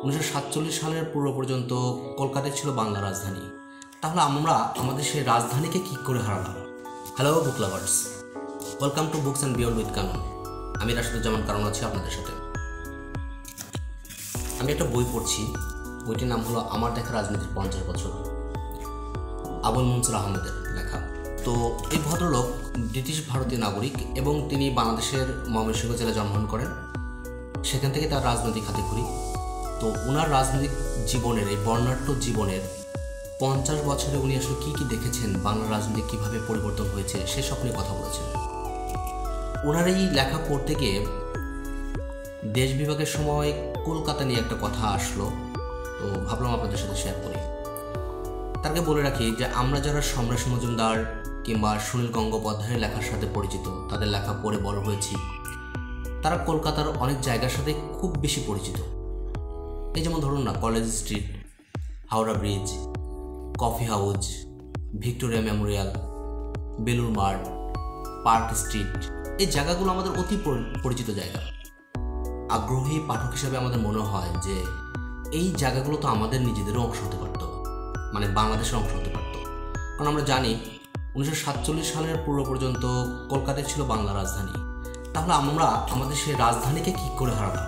1947 সালের পূর্ব পর্যন্ত কলকাতায় ছিল বাংলা রাজধানী। তাহলে আমরা আমাদের সেই রাজধানীকে কী করে হারালাম? Hello book lovers, welcome to books and beyond with Kanan. আমি রাশিদুজ্জামান কানন আছি আপনাদের সাথে। আমি একটা বই পড়ছি, বইটির নাম হলো আমার দেখা রাজনীতির 50 বছর, আবুল মনসুর আহমেদের লেখা। তো এই ভদ্রলোক ব্রিটিশ ভারতীয় নাগরিক এবং তিনি বাংলাদেশের ময়মনসিংহ জেলায় জন্মগ্রহণ করেন। সেখান থেকে তার রাজনৈতিক হাতেখড়ি। তো ওনার রাজনৈতিক জীবনের, এই বর্ণাঢ্য জীবনের 50 বছরে উনি আসলে কী কী দেখেছেন, বাংলা রাজনীতি কীভাবে পরিবর্তন হয়েছে সেসব নিয়ে কথা বলেছেন। ওনার এই লেখা পড়তে গিয়ে দেশ বিভাগের সময় কলকাতা নিয়ে একটা কথা আসলো, তো ভাবলাম আপনাদের সাথে শেয়ার করি। তাকে বলে রাখি যে আমরা যারা সম্রাট মজুমদার কিংবা সুনীল গঙ্গোপাধ্যায়ের লেখার সাথে পরিচিত, তাদের লেখা পড়ে বড় হয়েছি, তারা কলকাতার অনেক জায়গার সাথে খুব বেশি পরিচিত। এই যেমন ধরুন না, college street, Howrah bridge, coffee house, Victoria Memorial, Belur মাঠ, পার্ক স্ট্রিট, এই জায়গাগুলো আমাদের অতি পরিচিত জায়গা। আগ্রহী পাঠক হিসাবে আমাদের মনে হয় যে এই জায়গাগুলো তো আমাদের নিজেদেরও অংশ হতে পারত, মানে বাংলাদেশের অংশ হতে পারত। কারণ আমরা জানি 1947 সালের পূর্ব পর্যন্ত কলকাতায় ছিল বাংলা রাজধানী। তাহলে আমরা আমাদের সেই রাজধানীকে কী করে হারালাম?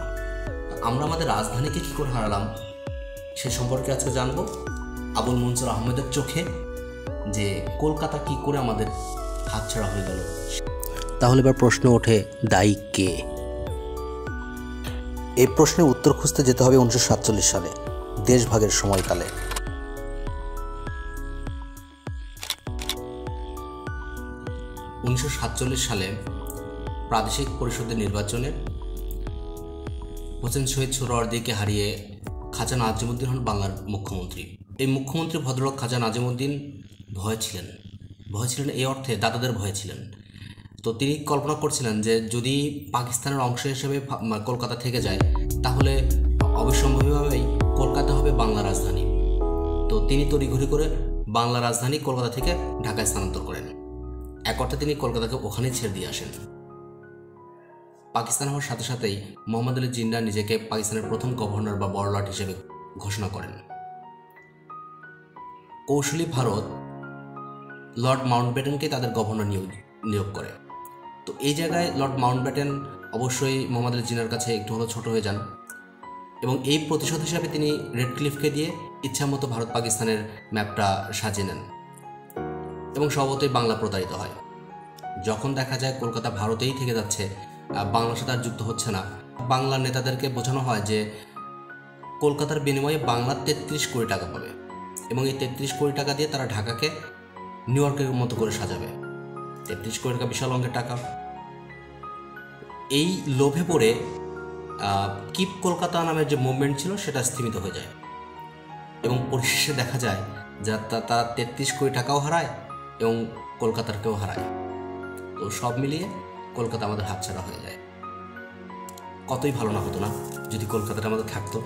আমরা আমাদের রাজধানীকে কী করে হারালাম সে সম্পর্কে আজকে জানবো আবুল মনসুর আহমেদের চোখে, যে কলকাতা কী করে আমাদের হাতছাড়া হয়ে গেল। তাহলে এবার প্রশ্ন ওঠে, দায়ী কে? এই প্রশ্নের উত্তর খুঁজতে যেতে হবে 1947 সালে, দেশভাগের সময়কালে। 1947 সালে প্রাদেশিক পরিষদের নির্বাচনে হোসেন শহীদ সোহরাওয়ার্দীকে হারিয়ে খাজা নাজিমুদ্দিন হন বাংলার মুখ্যমন্ত্রী। এই মুখ্যমন্ত্রী ভদ্রলোক খাজা নাজিমুদ্দিন ভয়ে ছিলেন এই অর্থে দাদাদের ভয়ে ছিলেন। তো তিনি কল্পনা করছিলেন যে যদি পাকিস্তানের অংশ হিসেবে কলকাতা থেকে যায় তাহলে অবিসম্ভাবীভাবেই কলকাতা হবে বাংলা রাজধানী। তো তিনি তড়িঘড়ি করে বাংলা রাজধানী কলকাতা থেকে ঢাকায় স্থানান্তর করেন। এক অর্থে তিনি কলকাতাকে ওখানেই ছেড়ে দিয়ে আসেন। পাকিস্তান হওয়ার সাথে সাথেই মোহাম্মদ আলী জিন্নাহ নিজেকে পাকিস্তানের প্রথম গভর্নর বা বড়লাট হিসেবে ঘোষণা করেন। কৌশলী ভারত লর্ড মাউন্টব্যাটেনকে তাদের গভর্নর নিয়োগ করে। তো এই জায়গায় লর্ড মাউন্টব্যাটেন অবশ্যই মোহাম্মদ আলী জিন্নাহর কাছে একটু হলেও ছোট হয়ে যান এবং এই প্রতিশোধ হিসাবে তিনি রেডক্লিফকে দিয়ে ইচ্ছামতো ভারত পাকিস্তানের ম্যাপটা সাজিয়ে নেন এবং স্বভাবতই বাংলা প্রতারিত হয়। যখন দেখা যায় কলকাতা ভারতেই থেকে যাচ্ছে, বাংলার সাথে আর যুক্ত হচ্ছে না, বাংলার নেতাদেরকে বোঝানো হয় যে কলকাতার বিনিময়ে বাংলা 33 কোটি টাকা পাবে এবং এই 33 কোটি টাকা দিয়ে তারা ঢাকাকে নিউ ইয়র্কের মতো করে সাজাবে। 33 কোটি টাকা বিশাল অঙ্কের টাকা। এই লোভে পড়ে কিপ কলকাতা নামের যে মুভমেন্ট ছিল সেটা স্থিমিত হয়ে যায় এবং পরিশেষে দেখা যায় যে তারা 33 কোটি টাকাও হারায় এবং কলকাতারকেও হারায়। তো সব মিলিয়ে কলকাতা আমাদের হাতছাড়া হয়ে যায়। কতই ভালো না হতো না যদি কলকাতাটা আমাদের থাকতো।